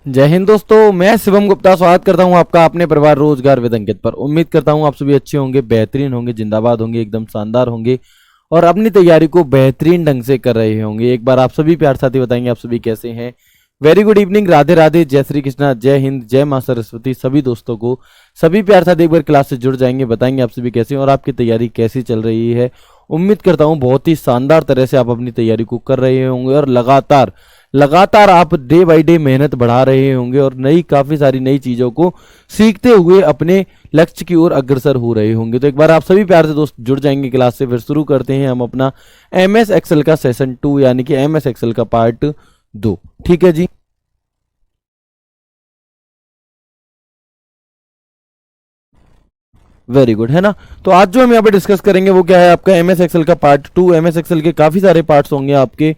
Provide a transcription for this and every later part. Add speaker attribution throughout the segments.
Speaker 1: जय हिंद दोस्तों, मैं शिवम गुप्ता स्वागत करता हूं आपका अपने परिवार रोजगार विद अंकित पर। उम्मीद करता हूं आप सभी अच्छे होंगे, बेहतरीन होंगे, जिंदाबाद होंगे, एकदम शानदार होंगे और अपनी तैयारी को बेहतरीन ढंग से कर रहे होंगे। एक बार आप सभी प्यार साथी बताएंगे आप सभी कैसे हैं। Very good evening, Radhe Radhe, जय श्री कृष्णा, जय हिंद, जय मां सरस्वती। सभी दोस्तों को सभी प्यार साथी एक बार क्लास से जुड़ जाएंगे, बताएंगे आप सभी कैसे हैं और आपकी तैयारी कैसी चल रही है। उम्मीद करता हूं बहुत ही शानदार तरह से आप अपनी तैयारी को कर रहे होंगे और लगातार आप डे बाय डे मेहनत बढ़ा रहे होंगे और काफी सारी नई चीजों को सीखते हुए अपने लक्ष्य की ओर अग्रसर हो रहे होंगे। तो एक बार आप सभी प्यार से दोस्त जुड़ जाएंगे क्लास से। फिर शुरू करते हैं हम अपना एमएस एक्सेल का सेशन 2 यानी कि एमएस एक्सेल का पार्ट 2। ठीक है जी। वेरी गुड, है ना। तो आज जो हम यहाँ पे डिस्कस करेंगे वो क्या है, आपका एमएस एक्सेल का पार्ट 2। एमएस एक्सेल के काफी सारे पार्ट्स होंगे आपके,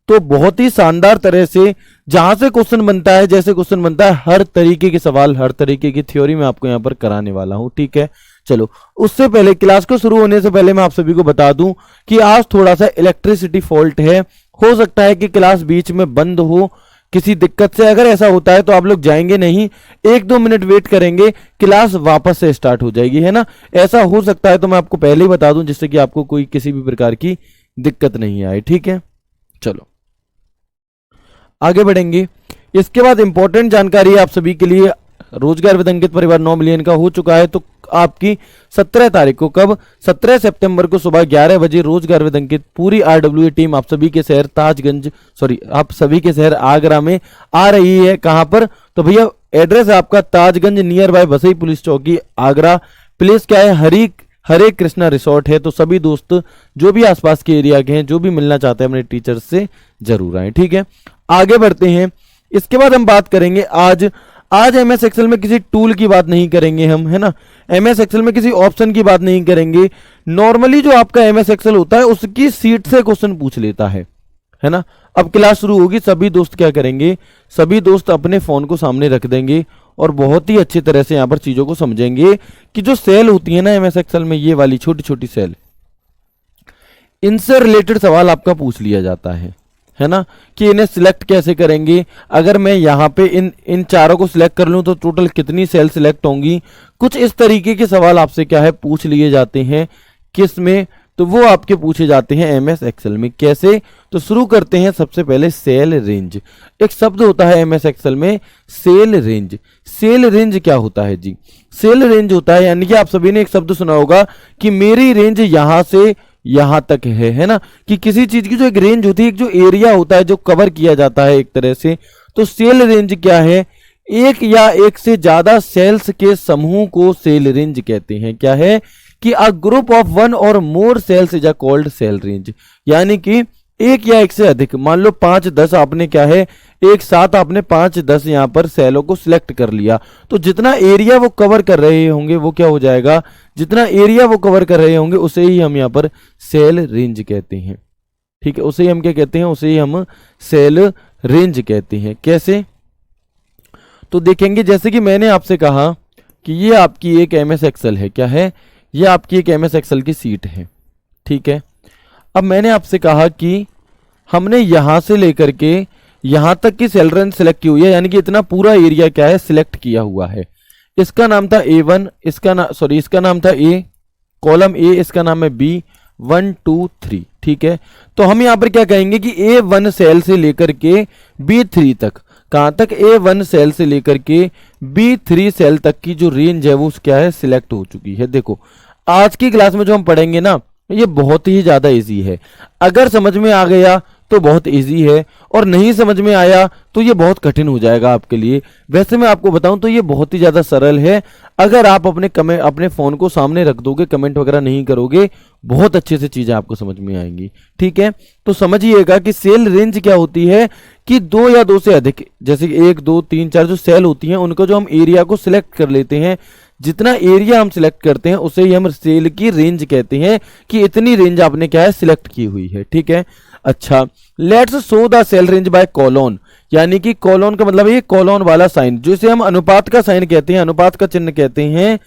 Speaker 1: तो बहुत ही शानदार तरह से जहां से क्वेश्चन बनता है, जैसे क्वेश्चन बनता है, हर तरीके के सवाल, हर तरीके की थ्योरी मैं आपको यहाँ पर कराने वाला हूं। ठीक है, चलो उससे पहले क्लास को शुरू होने से पहले मैं आप सभी को बता दूं कि आज थोड़ा सा इलेक्ट्रिसिटी फॉल्ट है। हो सकता है कि क्लास बीच में बंद हो किसी दिक्कत से। अगर ऐसा होता है तो आप लोग जाएंगे नहीं, 1-2 मिनट वेट करेंगे, क्लास वापस से स्टार्ट हो जाएगी, है ना। ऐसा हो सकता है तो मैं आपको पहले ही बता दूं जिससे कि आपको कोई किसी भी प्रकार की दिक्कत नहीं आए। ठीक है, चलो आगे बढ़ेंगे। इसके बाद इंपॉर्टेंट जानकारी आप सभी के लिए, रोजगार विद अंकित परिवार 9 मिलियन का हो चुका है। तो आपकी 17 तारीख को, कब, 17 सितंबर को सुबह 11 बजे रोजगार विद अंकित पूरी आरडब्ल्यूए टीम आप सभी के शहर आप सभी के शहर आगरा में आ रही है। कहां पर, तो भैया एड्रेस है आपका Tajganj, near by Basai police चौकी, आगरा। प्लेस क्या है, हरे कृष्णा रिसोर्ट है। तो सभी दोस्त जो भी आसपास के एरिया के हैं, जो भी मिलना चाहते हैं अपने टीचर्स से, जरूर आए। ठीक है, आगे बढ़ते हैं। इसके बाद हम बात करेंगे आज एमएस एक्सेल में किसी टूल की बात नहीं करेंगे हम, है ना। एमएस एक्सेल में किसी ऑप्शन की बात नहीं करेंगे। नॉर्मली जो आपका एमएस एक्सेल होता है उसकी सीट से क्वेश्चन पूछ लेता है ना। अब क्लास शुरू होगी, सभी दोस्त क्या करेंगे, सभी दोस्त अपने फोन को सामने रख देंगे और बहुत ही अच्छी तरह से यहां पर चीजों को समझेंगे कि जो सेल होती है ना एमएस एक्सेल में, ये वाली छोटी छोटी सेल, इनसे रिलेटेड सवाल आपका पूछ लिया जाता है ना, कि इन्हें सिलेक्ट कैसे करेंगे। अगर मैं यहाँ पे इन चारों को सिलेक्ट कर लूं तो टोटल कितनी सेल सिलेक्ट होंगी। कुछ इस तरीके के सवाल आपसे क्या है पूछ लिए जाते हैं। किस में, तो वो आपके पूछे जाते हैं एमएस एक्सेल में। कैसे, तो शुरू करते हैं सबसे पहले सेल रेंज। एक शब्द होता है एमएस एक्सेल में, सेल रेंज। सेल रेंज क्या होता है जी, सेल रेंज होता है, यानी कि आप सभी ने एक शब्द सुना होगा कि मेरी रेंज यहां से यहां तक है ना, कि किसी चीज की जो एक रेंज होती है, एक जो एरिया होता है जो कवर किया जाता है एक तरह से। तो सेल रेंज क्या है, एक या एक से ज्यादा सेल्स के समूह को सेल रेंज कहते हैं। क्या है कि अ ग्रुप ऑफ 1 और more cells is called cell range, यानी कि एक या एक से अधिक, मान लो 5-10 आपने क्या है, एक साथ आपने 5-10 यहां पर सेलों को सिलेक्ट कर लिया, तो जितना एरिया वो कवर कर रहे होंगे वो क्या हो जाएगा, जितना एरिया वो कवर कर रहे होंगे उसे ही हम यहां पर सेल रेंज कहते हैं। ठीक है, उसे ही हम क्या कहते हैं, उसे ही हम सेल रेंज कहते हैं। कैसे, तो देखेंगे, जैसे कि मैंने आपसे कहा कि ये आपकी एक एमएस एक्सेल है। क्या है, ये आपकी एक एमएस एक्सेल की सीट है। ठीक है, अब मैंने आपसे कहा कि हमने यहां से लेकर के यहां तक की सेल रेंज सिलेक्ट की हुई है, यानी कि इतना पूरा एरिया क्या है सिलेक्ट किया हुआ है। इसका नाम था A1, इसका नाम था A, कॉलम A, इसका नाम है B, 1 2 3। ठीक है, तो हम यहां पर क्या कहेंगे कि A1 सेल से लेकर के B3 तक, कहां तक, A1 सेल से लेकर के B3 सेल तक की जो रेंज है वो क्या है सिलेक्ट हो चुकी है। देखो आज की क्लास में जो हम पढ़ेंगे ना, ये बहुत ही ज्यादा इजी है। अगर समझ में आ गया तो बहुत इजी है, और नहीं समझ में आया तो ये बहुत कठिन हो जाएगा आपके लिए। वैसे मैं आपको बताऊं तो ये बहुत ही ज्यादा सरल है। अगर आप अपने फोन को सामने रख दोगे, कमेंट वगैरह नहीं करोगे, बहुत अच्छे से चीजें आपको समझ में आएंगी। ठीक है, तो समझिएगा कि सेल रेंज क्या होती है कि 2 या 2 से अधिक, जैसे 1 2 3 4 जो सेल होती हैं उनको जो हम एरिया को सिलेक्ट कर लेते हैं, जितना एरिया हम सिलेक्ट करते हैं उसे ही हम सेल की रेंज कहते हैं, कि इतनी रेंज आपने क्या है सिलेक्ट की हुई है। ठीक है, अच्छा, let's show the cell range by colon, यानी कि कॉलोन का मतलब ये कॉलोन वाला साइन, जिसे हम अनुपात का साइन कहते हैं, अनुपात का चिन्ह कहते हैं,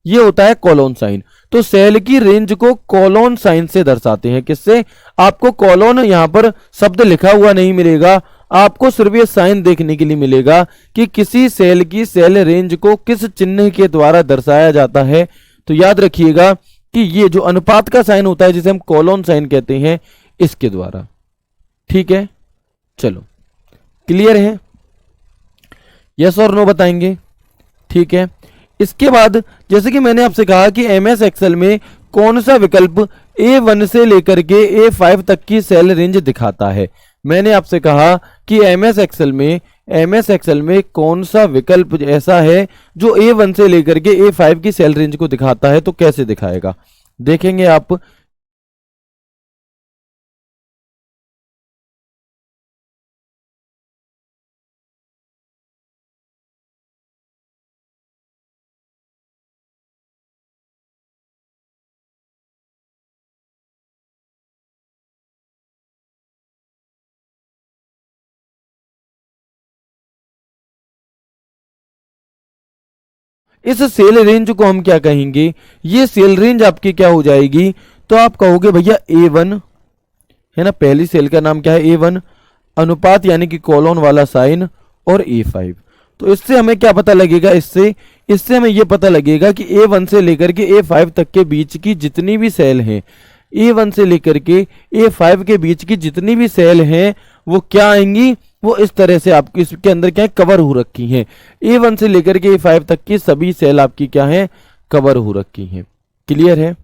Speaker 1: ये होता है कॉलोन साइन। तो सेल की रेंज को कॉलोन साइन से दर्शाते हैं। किससे, आपको कॉलोन यहां पर शब्द लिखा हुआ नहीं मिलेगा, आपको सिर्फ ये साइन देखने के लिए मिलेगा कि किसी सेल की सेल रेंज को किस चिन्ह के द्वारा दर्शाया जाता है। तो याद रखिएगा कि ये जो अनुपात का साइन होता है जिसे हम कोलोन साइन कहते हैं, इसके द्वारा। ठीक है, चलो क्लियर है, यस और नो बताएंगे। ठीक है, इसके बाद जैसे कि मैंने आपसे कहा कि एमएस एक्सेल में कौन सा विकल्प A1 से लेकर के A5 तक की सेल रेंज दिखाता है। मैंने आपसे कहा कि एमएस एक्सेल में कौन सा विकल्प ऐसा है जो A1 से लेकर के A5 की सेल रेंज को दिखाता है। तो कैसे दिखाएगा देखेंगे आप। इस सेल रेंज को हम क्या कहेंगे, ये सेल रेंज आपकी क्या हो जाएगी, तो आप कहोगे भैया A1 है ना, पहली सेल का नाम क्या है A1, अनुपात यानी कि कॉलोन वाला साइन, और A5। तो इससे हमें क्या पता लगेगा, इससे हमें यह पता लगेगा कि A1 से लेकर के A5 तक के बीच की जितनी भी सेल हैं, A1 से लेकर के A5 के बीच की जितनी भी सेल हैं वो क्या आएंगी, वो इस तरह से आपकी इसके अंदर क्या है, कवर हो रखी हैं। A1 से लेकर के A5 तक की सभी सेल आपकी क्या है, कवर हो रखी हैं। क्लियर है,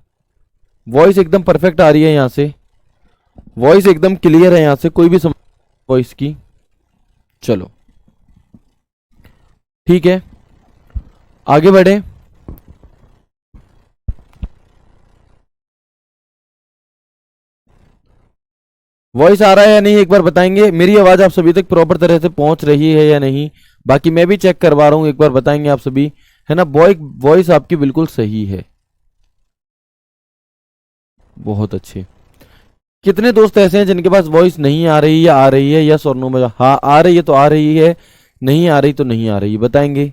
Speaker 1: वॉइस एकदम परफेक्ट आ रही है, यहां से वॉइस एकदम क्लियर है, यहां से कोई भी वॉइस की। चलो ठीक है, आगे बढ़े। वॉइस आ रहा है या नहीं एक बार बताएंगे, मेरी आवाज आप सभी तक प्रॉपर तरह से पहुंच रही है या नहीं। बाकी मैं भी चेक करवा रहा हूं, एक बार बताएंगे आप सभी, है ना। वॉइस आपकी बिल्कुल सही है, बहुत अच्छे। कितने दोस्त ऐसे हैं जिनके पास वॉइस नहीं आ रही या आ रही है, यस और नो में। हाँ आ रही है तो आ रही है, नहीं आ रही तो नहीं आ रही, बताएंगे।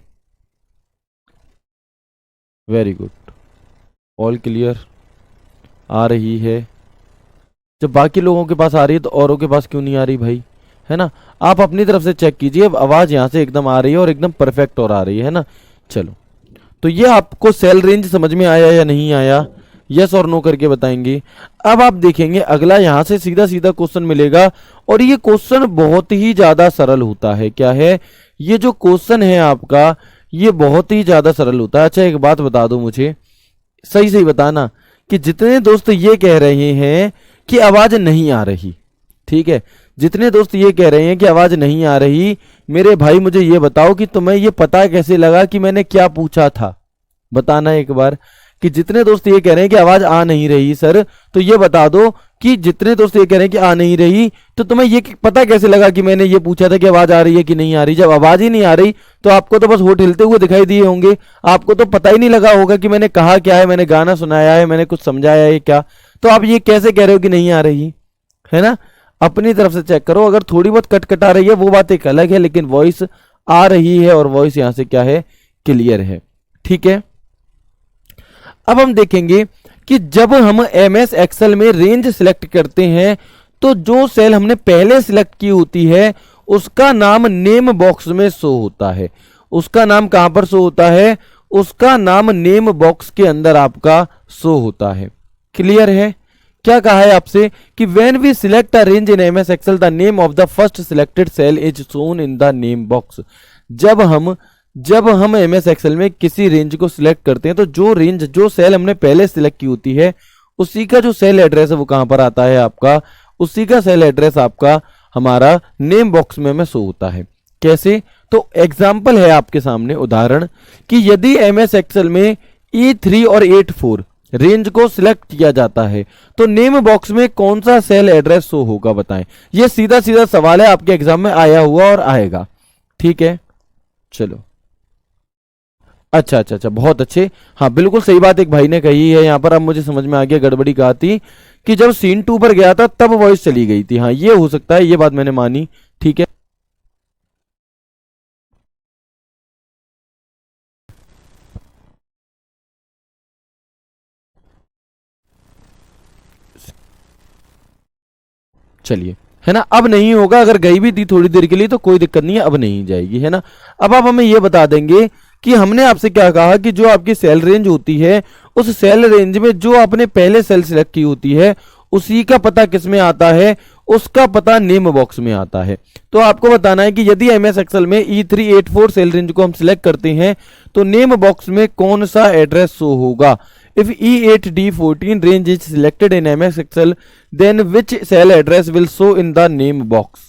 Speaker 1: वेरी गुड, ऑल क्लियर, आ रही है। जब बाकी लोगों के पास आ रही है तो औरों के पास क्यों नहीं आ रही भाई, है ना। आप अपनी तरफ से चेक कीजिए, अब आवाज यहां से एकदम आ रही है और एकदम परफेक्ट और आ रही है ना। चलो, तो ये आपको सेल रेंज समझ में आया या नहीं आया, यस और नो करके बताएंगे। अब आप देखेंगे अगला यहां से सीधा सीधा क्वेश्चन मिलेगा, और ये क्वेश्चन बहुत ही ज्यादा सरल होता है। क्या है ये जो क्वेश्चन है आपका, ये बहुत ही ज्यादा सरल होता है। अच्छा एक बात बता दो मुझे, सही सही बताना, कि जितने दोस्त ये कह रहे हैं कि आवाज नहीं आ रही, ठीक है, जितने दोस्त ये कह रहे हैं कि आवाज नहीं आ रही, मेरे भाई मुझे ये बताओ कि तुम्हें ये पता कैसे लगा कि मैंने क्या पूछा था। बताना एक बार, कि जितने दोस्त ये कह रहे हैं कि आवाज आ नहीं रही सर, तो ये बता दो कि जितने दोस्त ये कह रहे हैं कि आ नहीं रही, तो तुम्हें ये पता कैसे लगा कि मैंने ये पूछा था कि आवाज आ रही है कि नहीं आ रही। जब आवाज ही नहीं आ रही तो आपको तो बस होठ हिलते हुए दिखाई दिए होंगे, आपको तो पता ही नहीं लगा होगा कि मैंने कहा क्या है, मैंने गाना सुनाया है, मैंने कुछ समझाया है क्या। तो आप ये कैसे कह रहे हो कि नहीं आ रही, है ना। अपनी तरफ से चेक करो, अगर थोड़ी बहुत कट आ रही है वो बात एक अलग है, लेकिन वॉइस आ रही है और वॉइस यहां से क्या है, क्लियर है। ठीक है, अब हम देखेंगे कि जब हम एमएस एक्सेल में रेंज सिलेक्ट करते हैं तो जो सेल हमने पहले सिलेक्ट की होती है उसका नाम नेम बॉक्स में शो होता है। उसका नाम कहां पर शो होता है, उसका नाम नेम बॉक्स के अंदर आपका शो होता है। क्लियर है, क्या कहा है आपसे कि when we select a range in MS excel the name of the first selected cell is shown in the name box. जब हम एमएस एक्सेल में किसी रेंज को सिलेक्ट करते हैं तो जो सेल हमने पहले सिलेक्ट की होती है उसी का जो सेल एड्रेस है वो कहां पर आता है आपका, उसी का सेल एड्रेस आपका हमारा नेम बॉक्स में शो होता है। कैसे, तो एग्जांपल है आपके सामने उदाहरण, कि यदि एमएस एक्सेल में E3 और 84 रेंज को सिलेक्ट किया जाता है तो नेम बॉक्स में कौन सा सेल एड्रेस शो होगा, बताएं। यह सीधा सीधा सवाल है, आपके एग्जाम में आया हुआ और आएगा। ठीक है, चलो, अच्छा अच्छा अच्छा, बहुत अच्छे। हाँ बिल्कुल सही बात एक भाई ने कही है यहाँ पर, अब मुझे समझ में आ गया, गड़बड़ी कहा थी कि जब सीन 2 पर गया था तब वॉइस चली गई थी। हाँ ये हो सकता है, ये बात मैंने मानी। ठीक है, चलिए है ना। अब नहीं होगा, अगर गई भी थी थोड़ी देर के लिए तो कोई दिक्कत नहीं है, अब नहीं जाएगी, है ना। अब आप हमें ये बता देंगे कि हमने आपसे क्या कहा कि जो आपकी सेल रेंज होती है उस सेल रेंज में जो आपने पहले सेल सिलेक्ट की होती है उसी का पता किस में आता है, उसका पता नेम बॉक्स में आता है। तो आपको बताना है कि यदि एमएस एक्सेल में E384 सेल रेंज को हम सिलेक्ट करते हैं तो नेम बॉक्स में कौन सा एड्रेस शो होगा। If E8D14 range is selected in MS excel then which cell address will show in the name box.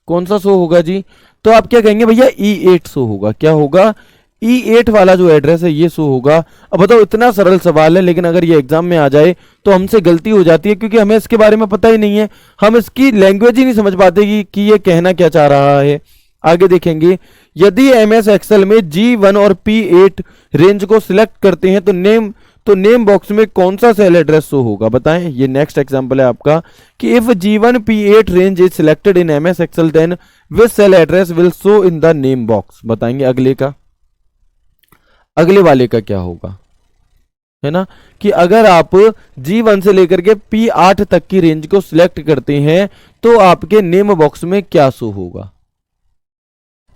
Speaker 1: कौन सा शो होगा जी? तो आप क्या कहेंगे भैया, E8 शो होगा। क्या होगा? E8 वाला जो एड्रेस है ये शो होगा। अब बताओ, इतना सरल सवाल है, लेकिन अगर ये एग्जाम में आ जाए तो हमसे गलती हो जाती है, क्योंकि हमें इसके बारे में पता ही नहीं है, हम इसकी लैंग्वेज ही नहीं समझ पाते कि ये कहना क्या चाह रहा है। आगे देखेंगे, यदि एमएस एक्सेल में G1 और P8 रेंज को सिलेक्ट करते हैं तो नेम बॉक्स में कौन सा सेल एड्रेस शो होगा, बताएं। ये नेक्स्ट एग्जांपल है आपका कि if G1 P8 range is selected in MS excel then which cell address will show in the name box. बताएंगे अगले का, अगले वाले का क्या होगा, है ना। कि अगर आप G1 से लेकर के P8 तक की रेंज को सिलेक्ट करते हैं तो आपके नेम बॉक्स में क्या शो होगा।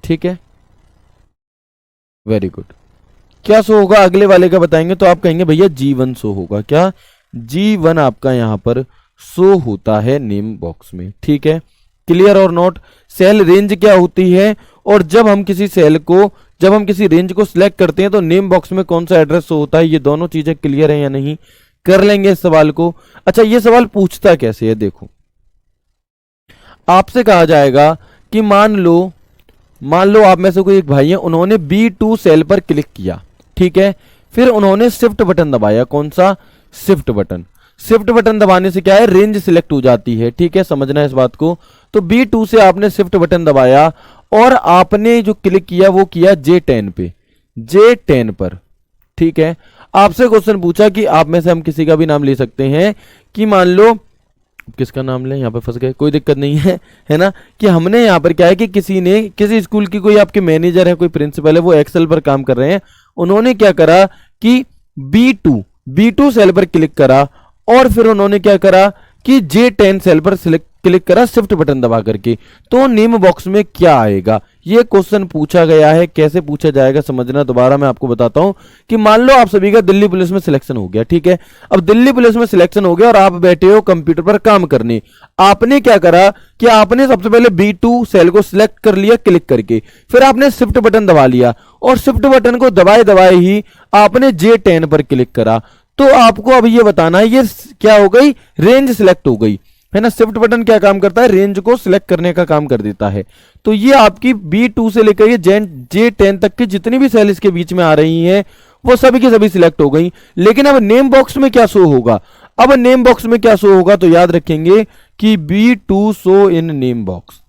Speaker 1: ठीक है, वेरी गुड। क्या शो होगा अगले वाले का बताएंगे तो आप कहेंगे भैया G1 शो होगा। क्या? G1 आपका यहां पर शो होता है नेम बॉक्स में। ठीक है, क्लियर और नोट। सेल रेंज क्या होती है और जब हम किसी रेंज को सिलेक्ट करते हैं तो नेम बॉक्स में कौन सा एड्रेस शो होता है, ये दोनों चीजें क्लियर है या नहीं, कर लेंगे इस सवाल को। अच्छा, ये सवाल पूछता कैसे है, देखो। आपसे कहा जाएगा कि मान लो आप में से कोई एक भाई है, उन्होंने B2 सेल पर क्लिक किया, ठीक है, फिर उन्होंने शिफ्ट बटन दबाया। कौन सा? Shift button. शिफ्ट बटन दबाने से क्या है, रेंज सिलेक्ट हो जाती है। ठीक है, समझना है इस बात को। तो B2 से आपने शिफ्ट बटन दबाया और आपने जो क्लिक किया वो किया J10 पे, J10 पर। ठीक है, आपसे क्वेश्चन पूछा कि आप में से हम किसी का भी नाम ले सकते हैं, कि मान लो किसका नाम लें, यहां पे फंस गए, कोई दिक्कत नहीं है ना। कि हमने यहां पर क्या है कि किसी स्कूल की कोई आपके मैनेजर है, कोई प्रिंसिपल है, वो एक्सेल पर काम कर रहे हैं, उन्होंने क्या करा कि B2 सेल पर क्लिक करा और फिर उन्होंने क्या करा कि J10 सेल पर क्लिक करा शिफ्ट बटन दबा करके। तो नेम बॉक्स में क्या आएगा, ये क्वेश्चन पूछा गया है। कैसे पूछा जाएगा समझना, दोबारा मैं आपको बताता हूं कि मान लो आप सभी का दिल्ली पुलिस में सिलेक्शन हो गया। ठीक है, अब दिल्ली पुलिस में सिलेक्शन हो गया और आप बैठे हो कंप्यूटर पर काम करने। आपने क्या करा कि आपने सबसे पहले B2 सेल को सिलेक्ट कर लिया क्लिक करके, फिर आपने शिफ्ट बटन दबा लिया और शिफ्ट बटन को दबाए ही आपने J10 पर क्लिक करा। तो आपको अब ये बताना है, ये क्या हो गई, रेंज सिलेक्ट हो गई, है ना। शिफ्ट बटन क्या काम करता है, रेंज को सिलेक्ट करने का काम कर देता है। तो ये आपकी B2 से लेकर ये J10 तक की जितनी भी सेल इसके बीच में आ रही हैं वो सभी की सभी सिलेक्ट हो गई। लेकिन अब नेम बॉक्स में क्या शो होगा, अब नेम बॉक्स में क्या शो होगा, तो याद रखेंगे कि B2 show in name box,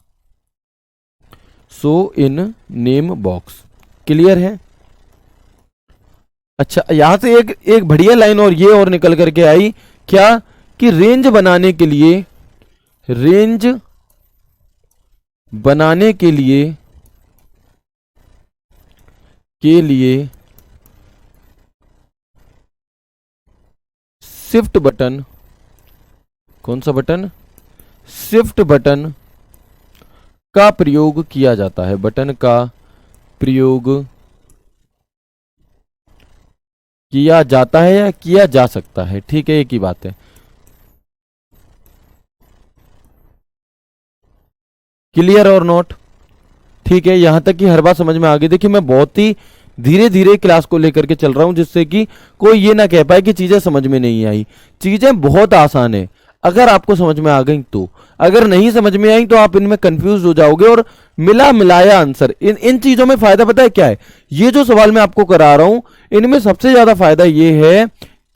Speaker 1: show in name box. Clear है। अच्छा, यहां से एक बढ़िया लाइन और ये और निकल करके आई, क्या कि रेंज बनाने के लिए शिफ्ट बटन, कौन सा बटन, शिफ्ट बटन का प्रयोग किया जाता है, बटन का प्रयोग किया जाता है या किया जा सकता है। ठीक है, एक ही बात है। क्लियर और नोट। ठीक है, यहां तक कि हर बात समझ में आ गई। देखिए, मैं बहुत ही धीरे धीरे क्लास को लेकर के चल रहा हूं, जिससे कि कोई ये ना कह पाए कि चीजें समझ में नहीं आई। चीजें बहुत आसान है अगर आपको समझ में आ गई तो। अगर नहीं समझ में आई तो आप इनमें कंफ्यूज हो जाओगे और मिला मिलाया आंसर। इन चीजों में फायदा पता है क्या है, ये जो सवाल मैं आपको करा रहा हूं इनमें सबसे ज्यादा फायदा ये है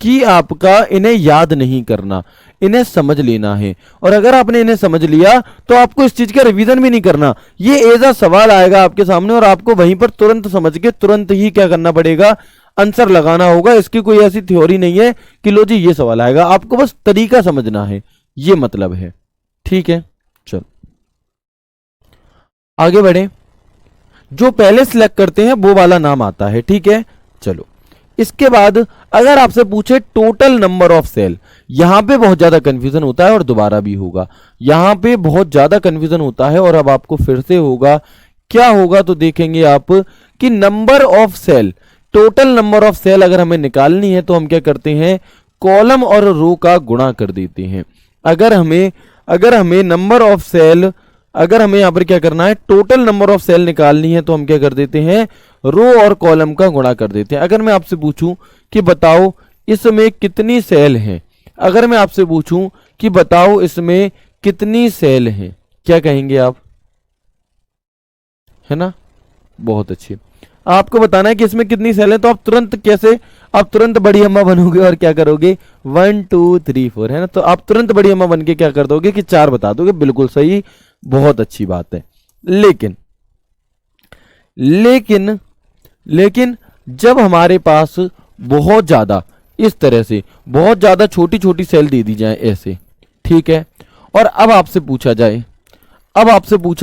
Speaker 1: कि आपका इन्हें याद नहीं करना, इन्हें समझ लेना है। और अगर आपने इन्हें समझ लिया तो आपको इस चीज का रिवीजन भी नहीं करना, ये एज अ सवाल आएगा आपके सामने और आपको वहीं पर तुरंत समझ के तुरंत ही क्या करना पड़ेगा, आंसर लगाना होगा। इसकी कोई ऐसी थ्योरी नहीं है कि लो जी ये सवाल आएगा, आपको बस तरीका समझना है, ये मतलब है। ठीक है, चलो आगे बढ़े। जो पहले सिलेक्ट करते हैं वो वाला नाम आता है। ठीक है, चलो इसके बाद अगर आपसे पूछे टोटल नंबर ऑफ सेल, यहां पे बहुत ज्यादा कंफ्यूजन होता है और दोबारा भी होगा, यहां पे बहुत ज्यादा कंफ्यूजन होता है और अब आपको फिर से होगा। क्या होगा तो देखेंगे आप कि number of cell, total number of cell अगर हमें निकालनी है तो हम क्या करते हैं, कॉलम और रो का गुणा कर देते हैं। अगर हमें नंबर ऑफ सेल, अगर हमें यहां पर क्या करना है, टोटल नंबर ऑफ सेल निकालनी है तो हम क्या कर देते हैं, रो और कॉलम का गुणा कर देते हैं। अगर मैं आपसे पूछूं कि बताओ इसमें कितनी सेल हैं, अगर मैं आपसे पूछूं कि बताओ इसमें कितनी सेल हैं, क्या कहेंगे आप, है ना? बहुत अच्छी। आपको बताना है कि इसमें कितनी सेल है, तो आप तुरंत बड़ी अम्मा बनोगे और क्या करोगे, 1 2 3 4, है ना? तो आप तुरंत बड़ी अम्मा बन के क्या कर दोगे कि 4 बता दोगे। बिल्कुल सही, बहुत अच्छी बात है। लेकिन लेकिन लेकिन जब हमारे पास बहुत ज्यादा, इस तरह से बहुत ज्यादा छोटी छोटी सेल दे दी जाए ऐसे, ठीक है, और अब आपसे पूछा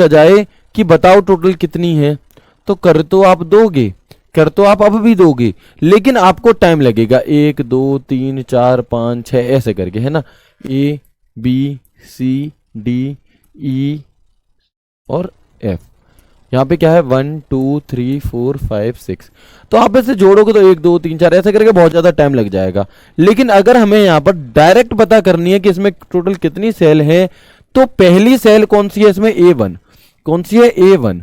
Speaker 1: जाए कि बताओ टोटल कितनी है, तो कर तो आप अब भी दोगे, लेकिन आपको टाइम लगेगा, 1 2 3 4 5 6 ऐसे करके, है ना, A B C D E और एफ। यहाँ पे क्या है, 1 2 3 4 5 6, तो आप इसे जोड़ोगे तो 1 2 3 4 ऐसे करके बहुत ज्यादा टाइम लग जाएगा। लेकिन अगर हमें यहाँ पर डायरेक्ट पता करनी है कि इसमें टोटल कितनी सेल है, तो पहली सेल कौन सी है इसमें, A1, कौन सी है, A1,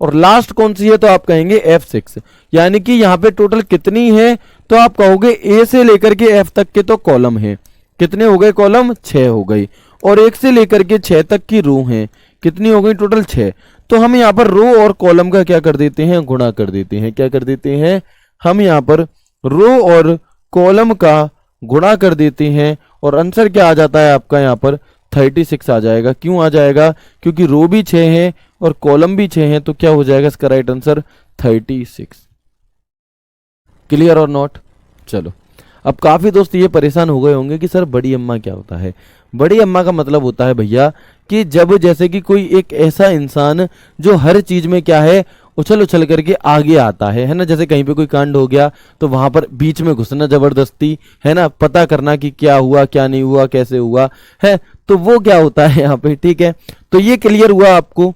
Speaker 1: और लास्ट कौन सी है, तो आप कहेंगे F6। यानी कि यहाँ पे टोटल कितनी है, तो आप कहोगे ए से लेकर के F तक के तो कॉलम है, कितने हो गए कॉलम, 6 हो गई, और 1 से लेकर के 6 तक की रो हैं, कितनी हो गई टोटल, 6। तो हम यहाँ पर रो और कॉलम का क्या कर देते हैं, गुणा कर देते हैं। क्या कर देते हैं, हम यहाँ पर रो और कॉलम का गुणा कर देते हैं, और आंसर क्या आ जाता है आपका, यहाँ पर 36 आ जाएगा। क्यों आ जाएगा, क्योंकि रो भी 6 है और कॉलम भी 6 है, तो क्या हो जाएगा इसका राइट आंसर 36। क्लियर और नॉट? चलो, अब काफी दोस्त ये परेशान हो गए होंगे कि सर बड़ी अम्मा क्या होता है। बड़ी अम्मा का मतलब होता है भैया कि जब जैसे कि कोई एक ऐसा इंसान जो हर चीज में क्या है, उछल उछल करके आगे आता है ना, जैसे कहीं पे कोई कांड हो गया तो वहां पर बीच में घुसना जबरदस्ती, है ना, पता करना कि क्या हुआ क्या नहीं हुआ कैसे हुआ है, तो वो क्या होता है यहाँ पे, ठीक है। तो ये क्लियर हुआ आपको।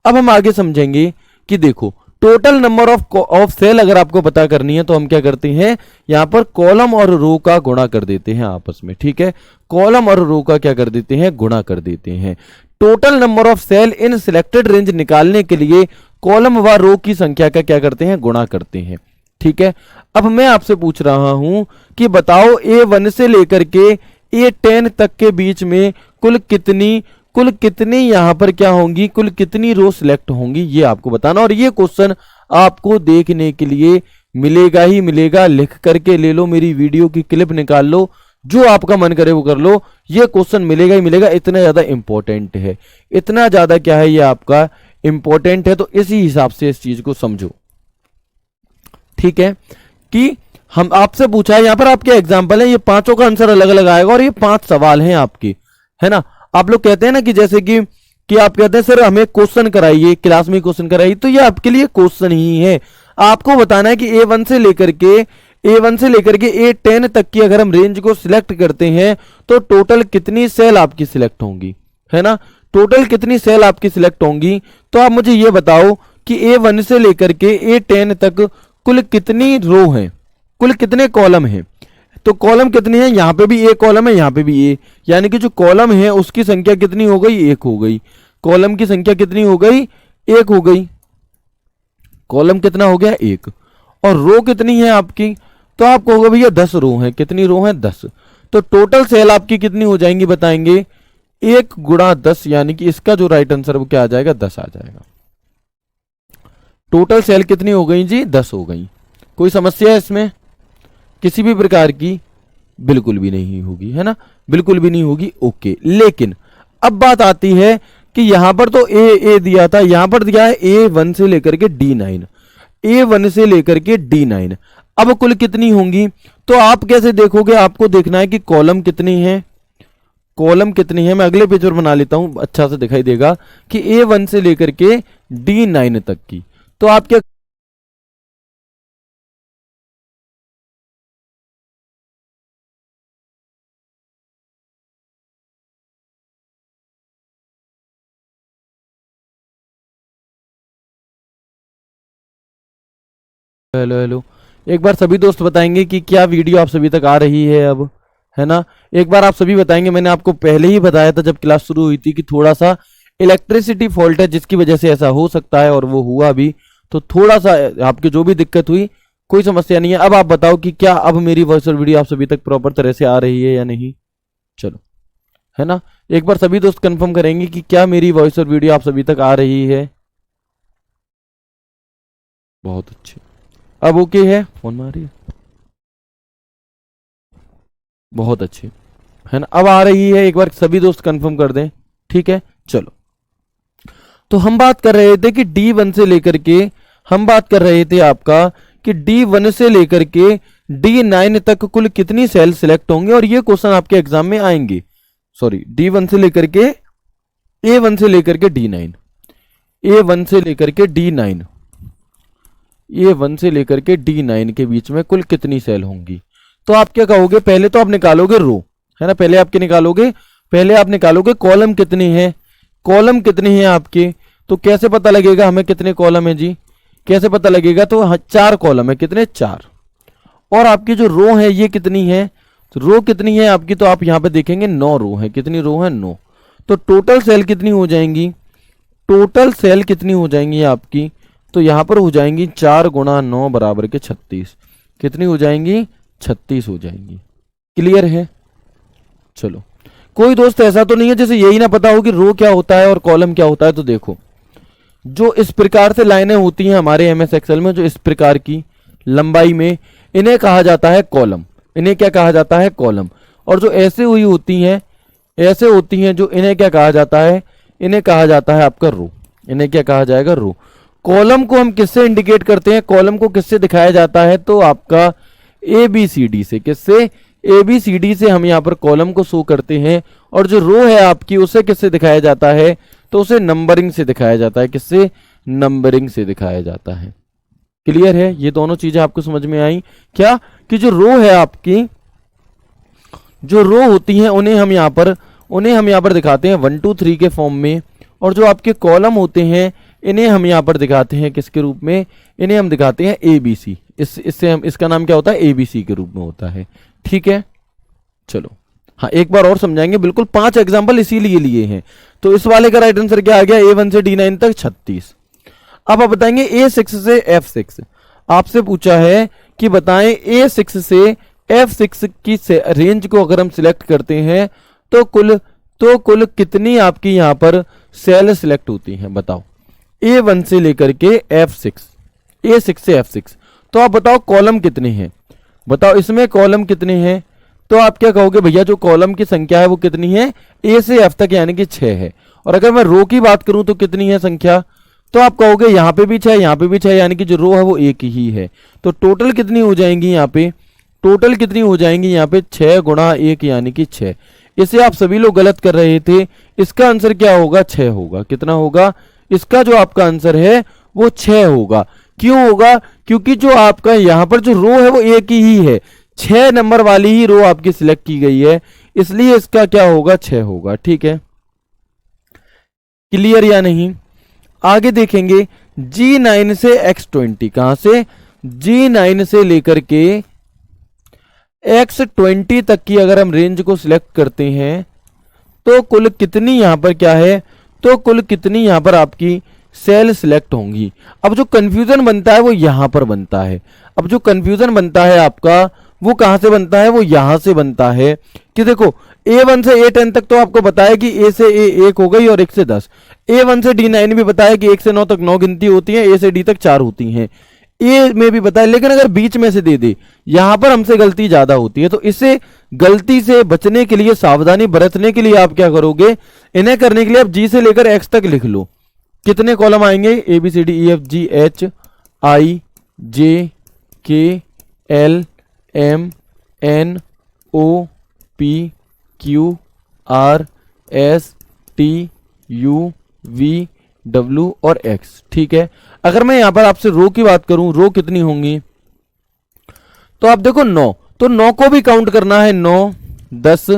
Speaker 1: अब हम आगे समझेंगे कि देखो टोटल नंबर ऑफ सेल अगर आपको पता करनी है तो हम क्या करते हैं, यहां पर कॉलम और रो का गुणा कर देते हैं आपस में, ठीक है। कॉलम और रो का क्या कर देते हैं, गुणा कर देते हैं। Total number of cell in selected range निकालने के लिए कॉलम व रो की संख्या का क्या करते हैं, गुणा करते हैं, ठीक है। अब मैं आपसे पूछ रहा हूं कि बताओ A1 से लेकर के A10 तक के बीच में कुल कितनी यहां पर क्या होंगी, कुल कितनी रो सिलेक्ट होंगी, ये आपको बताना। और ये क्वेश्चन आपको देखने के लिए मिलेगा ही मिलेगा, लिख करके ले लो, मेरी वीडियो की क्लिप निकाल लो, जो आपका मन करे वो कर लो, ये क्वेश्चन मिलेगा ही मिलेगा। इतना ज्यादा इंपॉर्टेंट है, इतना ज्यादा क्या है, ये आपका इंपॉर्टेंट है, तो इसी हिसाब से इस चीज को समझो, ठीक है। कि हम आपसे पूछा है, यहां पर आपके एग्जाम्पल है, ये पांचों का आंसर अलग अलग आएगा और ये 5 सवाल हैं आपके, है ना। आप लोग कहते हैं ना कि जैसे कि आप कहते हैं सर हमें क्वेश्चन कराइए, क्लास में क्वेश्चन कराइए, तो ये आपके लिए क्वेश्चन ही है। आपको बताना है कि A1 से लेकर के A10 तक की अगर हम रेंज को सिलेक्ट करते हैं तो टोटल कितनी सेल आपकी सिलेक्ट होंगी, है ना, टोटल कितनी सेल आपकी सिलेक्ट होंगी। तो आप मुझे ये बताओ कि A1 से लेकर के A10 तक कुल कितनी रो हैं, कुल कितने कॉलम हैं। तो कॉलम कितनी है, यहां पे भी A कॉलम है, यहां पे भी A, यानी कि जो कॉलम है उसकी संख्या कितनी हो गई, 1 हो गई। कॉलम की संख्या कितनी हो गई, 1 हो गई। कॉलम कितना हो गया, 1। और रो कितनी है आपकी, तो आपको होगा भैया 10 रो हैं। कितनी रो हैं, 10। तो टोटल सेल आपकी कितनी हो जाएंगी बताएंगे, 1 गुणा 10, यानी कि इसका जो राइट आंसर वो क्या आ जाएगा, 10 आ जाएगा। टोटल सेल कितनी हो गई जी, 10 हो गई। कोई समस्या है इसमें किसी भी प्रकार की, बिल्कुल भी नहीं होगी, है ना, बिल्कुल भी नहीं होगी, ओके। लेकिन अब बात आती है कि यहां पर तो ए दिया था, यहां पर दिया है A1 से लेकर के D9, A1 से लेकर के D9। अब कुल कितनी होंगी, तो आप कैसे देखोगे, आपको देखना है कि कॉलम कितनी है, कॉलम कितनी है। मैं अगले पेज पर बना लेता हूं, अच्छा से दिखाई देगा कि A1 से लेकर के D9 तक की। तो आप क्या हेलो हेलो। एक बार सभी दोस्त बताएंगे कि क्या वीडियो आप सभी तक आ रही है अब, है ना। एक बार आप सभी बताएंगे। मैंने आपको पहले ही बताया था जब क्लास शुरू हुई थी कि थोड़ा सा इलेक्ट्रिसिटी फॉल्ट है जिसकी वजह से ऐसा हो सकता है, और वो हुआ भी। तो थोड़ा सा आपकी जो भी दिक्कत हुई कोई समस्या नहीं है। अब आप बताओ कि क्या अब मेरी वॉइस और वीडियो आप सभी तक प्रॉपर तरह से आ रही है या नहीं। चलो, है ना। एक बार सभी दोस्त कंफर्म करेंगे कि क्या मेरी वॉइस और वीडियो आप सभी तक आ रही है। बहुत अच्छे। अब ओके है, फोन में आ रही है, बहुत अच्छे, है ना। अब आ रही है, एक बार सभी दोस्त कंफर्म कर दें। ठीक है, चलो। तो हम बात कर रहे थे कि D1 से लेकर के, हम बात कर रहे थे आपका कि D1 से लेकर के D9 तक कुल कितनी सेल सिलेक्ट होंगे, और ये क्वेश्चन आपके एग्जाम में आएंगे। सॉरी, D1 से लेकर के A1 से लेकर के D9, A1 से लेकर के D9, A1 से लेकर के D9 के बीच में कुल कितनी सेल होंगी। तो आप क्या कहोगे, पहले तो आप निकालोगे रो, है ना। पहले आप क्या निकालोगे, पहले आप निकालोगे कॉलम कितनी है, कॉलम कितनी है आपके। तो कैसे पता लगेगा हमें कितने कॉलम है जी, कैसे पता लगेगा। तो 4 कॉलम है, कितने, 4। और आपकी जो रो है ये कितनी है, तो रो कितनी है आपकी, तो आप यहां पे देखेंगे 9 रो है। कितनी रो है, 9। तो टोटल सेल कितनी हो जाएंगी, टोटल सेल कितनी हो जाएंगी आपकी, तो यहां पर हो जाएंगी 4 गुणा 9 बराबर के 36। कितनी हो जाएंगी, 36 हो जाएंगी। क्लियर है। चलो, कोई दोस्त ऐसा तो नहीं है जैसे यही ना पता हो कि रो क्या होता है और कॉलम क्या होता है। तो देखो, जो इस प्रकार से लाइनें होती हैं हमारे एमएस एक्सेल में, जो इस प्रकार की लंबाई में, इन्हें कहा जाता है कॉलम। इन्हें क्या कहा जाता है, कॉलम। और जो ऐसे हुई होती हैं, ऐसे होती हैं जो, इन्हें क्या कहा जाता है, इन्हें कहा जाता है आपका रो। इन्हें क्या कहा जाएगा, रो। कॉलम को हम किससे इंडिकेट करते हैं, कॉलम को किससे दिखाया जाता है, तो आपका ABCD से। किससे, ABCD से हम यहाँ पर कॉलम को शो करते हैं। और जो रो है आपकी उसे किससे दिखाया जाता है, तो उसे नंबरिंग से दिखाया जाता है। किससे, नंबरिंग से दिखाया जाता है। क्लियर है, ये दोनों चीजें आपको समझ में आई क्या, कि जो रो है आपकी, जो रो होती हैं उन्हें हम यहाँ पर दिखाते हैं 1 2 3 के फॉर्म में। और जो आपके कॉलम होते हैं इन्हें हम यहाँ पर दिखाते हैं किसके रूप में, इन्हें हम दिखाते हैं ABC। इससे हम, इसका नाम क्या होता है, ABC के रूप में होता है। ठीक है, चलो। हाँ, एक बार और समझाएंगे, बिल्कुल 5 एग्जाम्पल इसीलिए लिए हैं। तो इस वाले का राइट आंसर क्या आ गया, A1 से D9 तक 36। अब आप बताएंगे A6 से F6। आपसे पूछा है कि बताएं A6 से F6 की रेंज को अगर हम सिलेक्ट करते हैं तो कुल कितनी आपकी यहां पर सेल सिलेक्ट होती हैं, बताओ। A1 से लेकर के F6, A6 से F6। तो आप बताओ कॉलम कितने हैं, बताओ इसमें कॉलम कितने हैं। तो आप क्या कहोगे, भैया जो कॉलम की संख्या है वो कितनी है, A से F तक यानी कि 6 है। और अगर मैं रो की बात करूं तो कितनी है संख्या, तो आप कहोगे यहां पे भी 6, यहां पे भी 6, यानी कि जो रो है वो एक ही है। तो टोटल कितनी हो जाएंगी यहाँ पे, टोटल कितनी हो जाएंगी यहाँ पे, 6 गुणा 1 यानी कि 6। इसे आप सभी लोग गलत कर रहे थे। इसका आंसर क्या होगा, 6 होगा। कितना होगा, इसका जो आपका आंसर है वो 6 होगा। क्यों होगा, क्योंकि जो आपका यहां पर जो रो है वो एक ही है, 6 नंबर वाली ही रो आपकी सिलेक्ट की गई है, इसलिए इसका क्या होगा, 6 होगा। ठीक है, क्लियर या नहीं। आगे देखेंगे G9 से X20, कहां से, G9 से लेकर के X20 तक की अगर हम रेंज को सिलेक्ट करते हैं तो कुल कितनी यहां पर क्या है, तो कुल कितनी यहां पर आपकी सेल सिलेक्ट होंगी। अब जो कंफ्यूजन बनता है वो यहां पर बनता है। अब जो कंफ्यूजन बनता है आपका वो कहां से बनता है, वो यहां से बनता है कि देखो A1 से A10 तक तो आपको बताया कि A से A 1 हो गई और 1 से 10। A1 से D9 भी बताया कि 1 से 9 तक 9 गिनती होती है, A से D तक 4 होती हैं। ए में भी बताया, लेकिन अगर बीच में से दे दे, यहां पर हमसे गलती ज्यादा होती है। तो इसे गलती से बचने के लिए, सावधानी बरतने के लिए आप क्या करोगे, इन्हें करने के लिए आप G से लेकर X तक लिख लो। कितने कॉलम आएंगे, ABCDEFGHIJKLMNOPQRSTUVW और X। ठीक है, अगर मैं यहां पर आपसे रो की बात करूं, रो कितनी होंगी, तो आप देखो 9, तो 9 को भी काउंट करना है। 9 10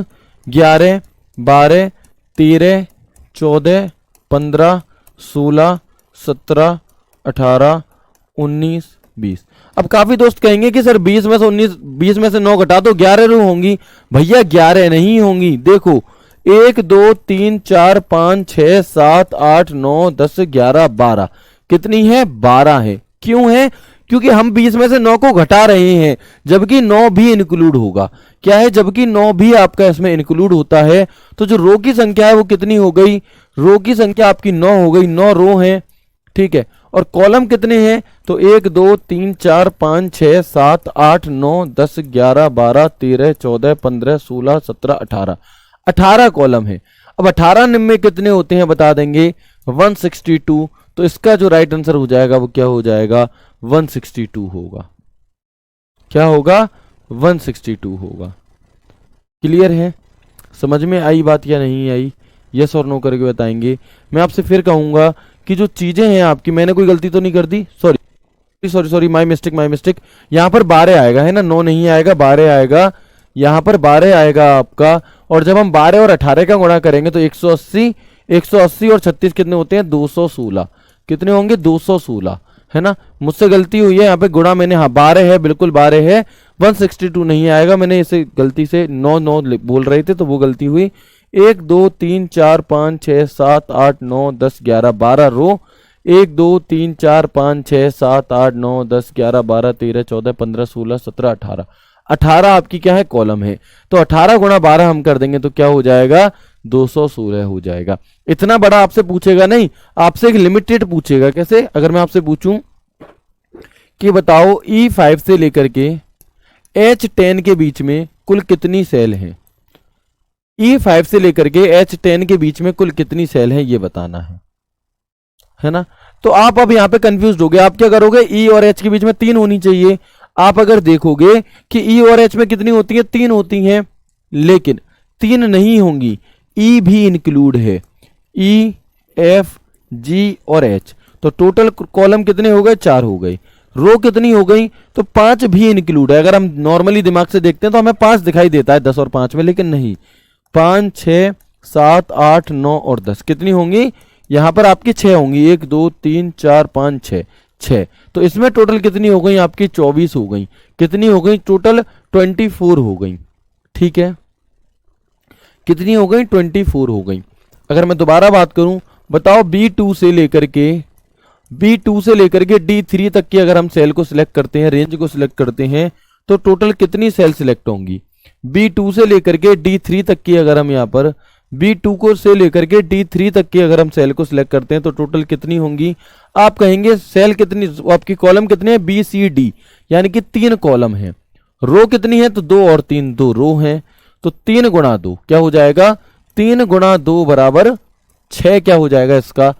Speaker 1: 11 12 13 14 15 16 17 18 19 20। अब काफी दोस्त कहेंगे कि सर 20 में से 19, 20 में से 9 घटा दो 11 रो होंगी। भैया 11 नहीं होंगी। देखो 1 2 3 4 5 6 7 8 9 10 11 12, कितनी है? 12 है। क्यों है? क्योंकि हम 20 में से 9 को घटा रहे हैं, जबकि 9 भी इंक्लूड होगा। क्या है? जबकि 9 भी आपका इसमें इंक्लूड होता है। तो जो रो की संख्या है वो कितनी हो गई? रो की संख्या आपकी 9 हो गई। 9 रो है, ठीक है। और कॉलम कितने हैं? तो 1 2 3 4 5 6 7 8 9 10 11 12 13 14 15 16 17 18, 18 कॉलम है। अब 18 निम्न कितने होते हैं बता देंगे? 162। तो इसका जो राइट आंसर हो जाएगा वो क्या हो जाएगा? 162 होगा। क्या होगा? 162 होगा। क्लियर है? समझ में आई बात या नहीं आई? यस और नो करके बताएंगे। मैं आपसे फिर कहूंगा कि जो चीजें हैं आपकी, मैंने कोई गलती तो नहीं कर दी? Sorry, my mistake. यहां पर 12 आएगा, है ना? 9 नहीं आएगा, 12 आएगा। यहां पर 12 आएगा आपका। और जब हम 12 और 18 का गुणा करेंगे तो 180 और 36 कितने होते हैं? 216। कितने होंगे? 216, है ना? मुझसे गलती हुई है यहाँ पे, गुणा मैंने, हाँ 12 है, बिल्कुल 12 है। 162 नहीं आएगा, मैंने इसे गलती से 9 बोल रहे थे तो वो गलती हुई। 1 2 3 4 5 6 7 8 9 10 11 12 रो। 1 2 3 4 5 6 7 8 9 10 11 12 13 14 15 16 17 18, 18 आपकी क्या है? कॉलम है। तो 18 गुणा 12 हम कर देंगे तो क्या हो जाएगा? 216 हो जाएगा। इतना बड़ा आपसे पूछेगा नहीं, आपसे एक लिमिटेड पूछेगा। कैसे? अगर मैं आपसे पूछूं कि बताओ E5 से लेकर के H10 के बीच में कुल कितनी सेल हैं? E5 से लेकर के H10 के बीच में कुल कितनी सेल हैं, ये बताना है ना? तो आप अब यहां पे कंफ्यूज हो गए। आप क्या करोगे? E और H के बीच में 3 होनी चाहिए। आप अगर देखोगे कि E और H में कितनी होती है? 3 होती हैं, लेकिन 3 नहीं होंगी, E भी इंक्लूड है। E, F, G और H। तो टोटल कॉलम कितने हो गए? 4 हो गए। रो कितनी हो गई? तो 5 भी इंक्लूड है। अगर हम नॉर्मली दिमाग से देखते हैं तो हमें 5 दिखाई देता है 10 और 5 में, लेकिन नहीं, 5 6 7 8 9 और 10 कितनी होंगी? यहां पर आपकी 6 होंगी। 1 2 3 4 5 6। तो इसमें टोटल कितनी हो गई? आपकी 24 हो गई। कितनी हो गई? टोटल 24 हो गई। ठीक है, कितनी हो गई? 24 हो गई। अगर मैं दोबारा बात करूं, बताओ B2 से लेकर के D3 तक की अगर हम सेल को सिलेक्ट करते हैं, रेंज को सिलेक्ट करते हैं, तो टोटल कितनी सेल सिलेक्ट होंगी? B2 से लेकर के D3 तक की अगर हम यहाँ पर B2 को से लेकर के D3 तक की अगर हम सेल को सिलेक्ट करते हैं तो टोटल कितनी होंगी? आप कहेंगे सेल कितनी, आपकी कॉलम कितने हैं? BCD, यानी कि 3 कॉलम है। रो कितनी है? तो 2 और 3, 2 रो है। तो 3 गुणा 2 क्या हो जाएगा? 3 गुणा 2 बराबर 6 क्या हो जाएगा? इसका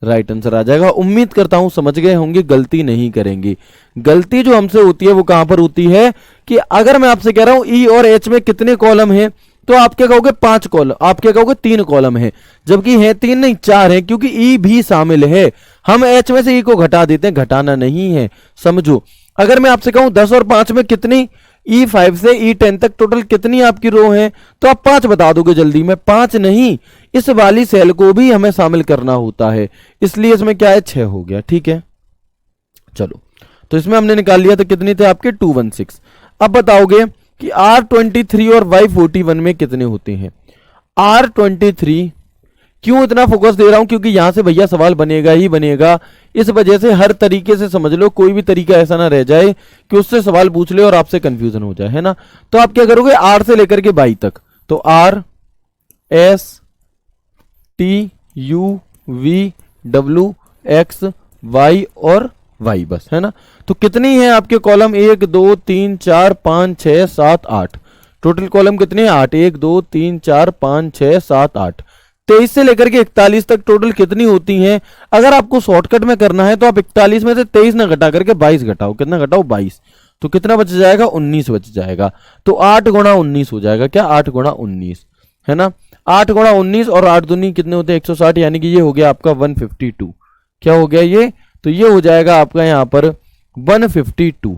Speaker 1: राइट आंसर आ जाएगा। उम्मीद करता हूं समझ गए होंगे, गलती नहीं करेंगे। गलती जो हमसे होती है वो कहां पर होती है कि अगर मैं आपसे कह रहा हूं ई और एच में कितने कॉलम है, तो आप क्या कहोगे? 5 कॉलम। आप क्या कहोगे? 3 कॉलम है, जबकि है 3 नहीं 4 है, क्योंकि ई भी शामिल है। हम एच में से ई को घटा देते हैं, घटाना नहीं है, समझो। अगर मैं आपसे कहूं 10 और 5 में कितनी, E5 से E10 तक टोटल कितनी आपकी रो है, तो आप 5 बता दोगे जल्दी में। 5 नहीं, इस वाली सेल को भी हमें शामिल करना होता है, इसलिए इसमें क्या है? 6 हो गया। ठीक है, चलो, तो इसमें हमने निकाल लिया। तो कितनी थे आपके? 216। अब बताओगे कि R23 और Y41 में कितने होते हैं? R23 क्यों इतना फोकस दे रहा हूं? क्योंकि यहां से भैया सवाल बनेगा ही बनेगा। इस वजह से हर तरीके से समझ लो, कोई भी तरीका ऐसा ना रह जाए कि उससे सवाल पूछ ले और आपसे कंफ्यूजन हो जाए, है ना? तो आप क्या करोगे? R से लेकर के Y तक, तो R S T U V W X Y और Y, बस, है ना? तो कितनी है आपके कॉलम? 1 2 3 4 5 6 7 8। टोटल कॉलम कितने हैं? 8। 1 2 3 4 5 6 7 8। 23 से लेकर के 41 तक टोटल कितनी होती हैं? अगर आपको शॉर्टकट में करना है तो आप 41 में से 23 ना घटा करके 22 घटाओ। कितना घटाओ? 22। तो कितना बच जाएगा? 19 बच जाएगा। तो 8 गुणा 19 हो जाएगा। क्या? 8 गुणा 19, है ना? 8 गुणा 19 और 8 दूनी कितने होते हैं? 160, यानी कि ये हो गया आपका 152। क्या हो गया ये? तो ये हो जाएगा आपका यहां पर 152।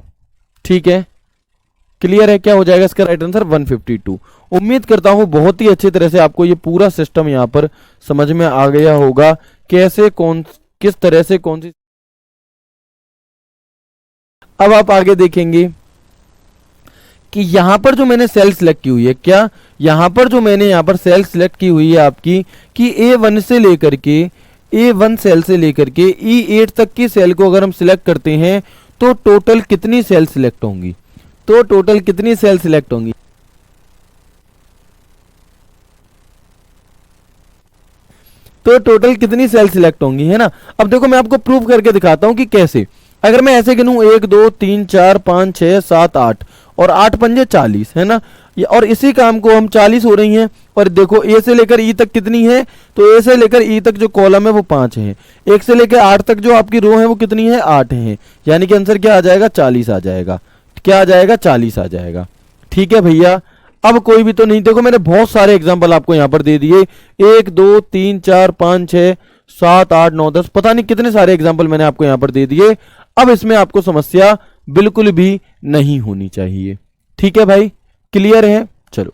Speaker 1: ठीक है, क्लियर है? क्या हो जाएगा इसका राइट आंसर? 152। उम्मीद करता हूं बहुत ही अच्छी तरह से आपको ये पूरा सिस्टम यहां पर समझ में आ गया होगा, कैसे किस तरह से कौन सी। अब आप आगे देखेंगे कि यहां पर जो मैंने सेल सिलेक्ट की हुई है, क्या यहां पर जो मैंने यहां पर सेल सिलेक्ट की हुई है आपकी कि A1 से लेकर के A1 सेल से लेकर के E8 तक की सेल को अगर हम सिलेक्ट करते हैं तो टोटल कितनी सेल सिलेक्ट होंगी, तो टोटल कितनी सेल सिलेक्ट होंगी, तो टोटल कितनी सेल सिलेक्ट होंगी, है ना। अब देखो मैं आपको प्रूव करके दिखाता हूं कि कैसे। अगर मैं ऐसे गिनूं 1 2 3 4 5 6 7 8 और 8 पंजे 40, है ना। और इसी काम को हम 40 हो रही हैं। और देखो ए से लेकर ई तक कितनी है, तो ए से लेकर ई तक जो कॉलम है वो 5 है। 1 से लेकर 8 तक जो आपकी रो है वो कितनी है, 8 है। यानी कि आंसर क्या आ जाएगा, 40 आ जाएगा। क्या आ जाएगा, 40 आ जाएगा। ठीक है भैया। अब कोई भी तो नहीं, देखो मैंने बहुत सारे एग्जाम्पल आपको यहां पर दे दिए, 1 2 3 4 5 6 7 8 9 10, पता नहीं कितने सारे एग्जाम्पल मैंने आपको यहां पर दे दिए। अब इसमें आपको समस्या बिल्कुल भी नहीं होनी चाहिए। ठीक है भाई, क्लियर है। चलो,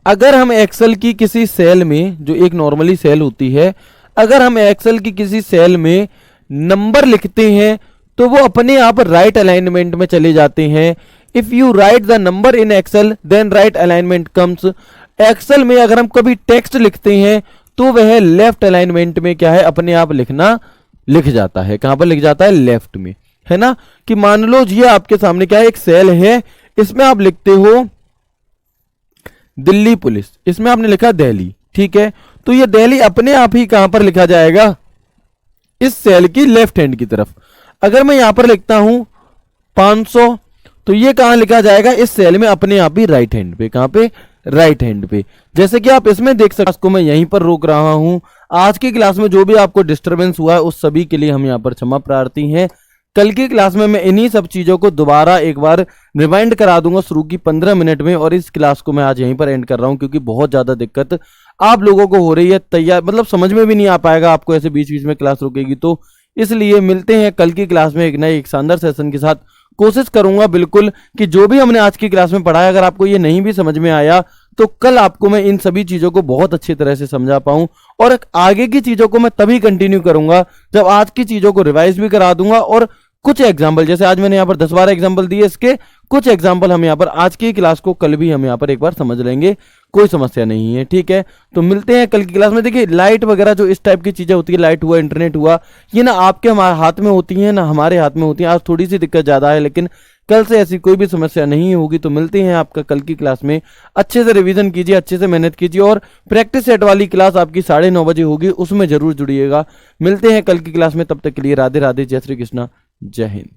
Speaker 1: अगर हम एक्सेल की किसी सेल में, जो एक नॉर्मली सेल होती है, अगर हम एक्सेल की किसी सेल में नंबर लिखते हैं तो वो अपने आप राइट अलाइनमेंट में चले जाते हैं। If you write the number in excel then right alignment comes. Excel में अगर हम कभी टेक्स्ट लिखते हैं तो वह लेफ्ट अलाइनमेंट में क्या है, अपने आप लिखना लिख जाता है। कहां पर लिख जाता है, लेफ्ट में, है ना। कि मान लो ये आपके सामने क्या है, एक सेल है, इसमें आप लिखते हो दिल्ली पुलिस, इसमें आपने लिखा दिल्ली, ठीक है। तो ये दिल्ली अपने आप ही कहां पर लिखा जाएगा, इस सेल की लेफ्ट हैंड की तरफ। अगर मैं यहां पर लिखता हूं 500, तो ये कहां लिखा जाएगा, इस सेल में अपने आप ही राइट हैंड पे। कहां पे, राइट हैंड पे। जैसे कि आप इसमें देख सकते हैं, इसको मैं यहीं पर रोक रहा हूं। आज की क्लास में जो भी आपको डिस्टरबेंस हुआ है उस सभी के लिए हम यहां पर क्षमा प्रार्थी हैं। कल की क्लास में मैं इन्हीं सब चीजों को दोबारा एक बार रिमाइंड करा दूंगा शुरू की 15 मिनट में, और इस क्लास को मैं आज यहीं पर एंड कर रहा हूं क्योंकि बहुत ज्यादा दिक्कत आप लोगों को हो रही है। तैयार मतलब समझ में भी नहीं आ पाएगा आपको ऐसे बीच बीच में क्लास रुकेगी, तो इसलिए मिलते हैं कल की क्लास में एक नए एक शानदार सेशन के साथ। कोशिश करूंगा बिल्कुल कि जो भी हमने आज की क्लास में पढ़ा है, अगर आपको ये नहीं भी समझ में आया तो कल आपको मैं इन सभी चीजों को बहुत अच्छी तरह से समझा पाऊं, और आगे की चीजों को मैं तभी कंटिन्यू करूंगा जब आज की चीजों को रिवाइज भी करा दूंगा। और कुछ एग्जाम्पल, जैसे आज मैंने यहाँ पर 10-12 एग्जाम्पल दिए, इसके कुछ एग्जाम्पल हम यहाँ पर आज की क्लास को कल भी हम यहाँ पर एक बार समझ लेंगे, कोई समस्या नहीं है। ठीक है, तो मिलते हैं कल की क्लास में। देखिए लाइट वगैरह जो इस टाइप की चीजें होती है, लाइट हुआ, इंटरनेट हुआ, ये ना आपके हमारे हाथ में होती है ना हमारे हाथ में होती है। आज थोड़ी सी दिक्कत ज्यादा है, लेकिन कल से ऐसी कोई भी समस्या नहीं होगी। तो मिलते हैं आपका कल की क्लास में। अच्छे से रिवीजन कीजिए, अच्छे से मेहनत कीजिए, और प्रैक्टिस सेट वाली क्लास आपकी 9:30 बजे होगी, उसमें जरूर जुड़िएगा। मिलते हैं कल की क्लास में, तब तक के लिए राधे राधे, जय श्री कृष्णा, जय हिंद।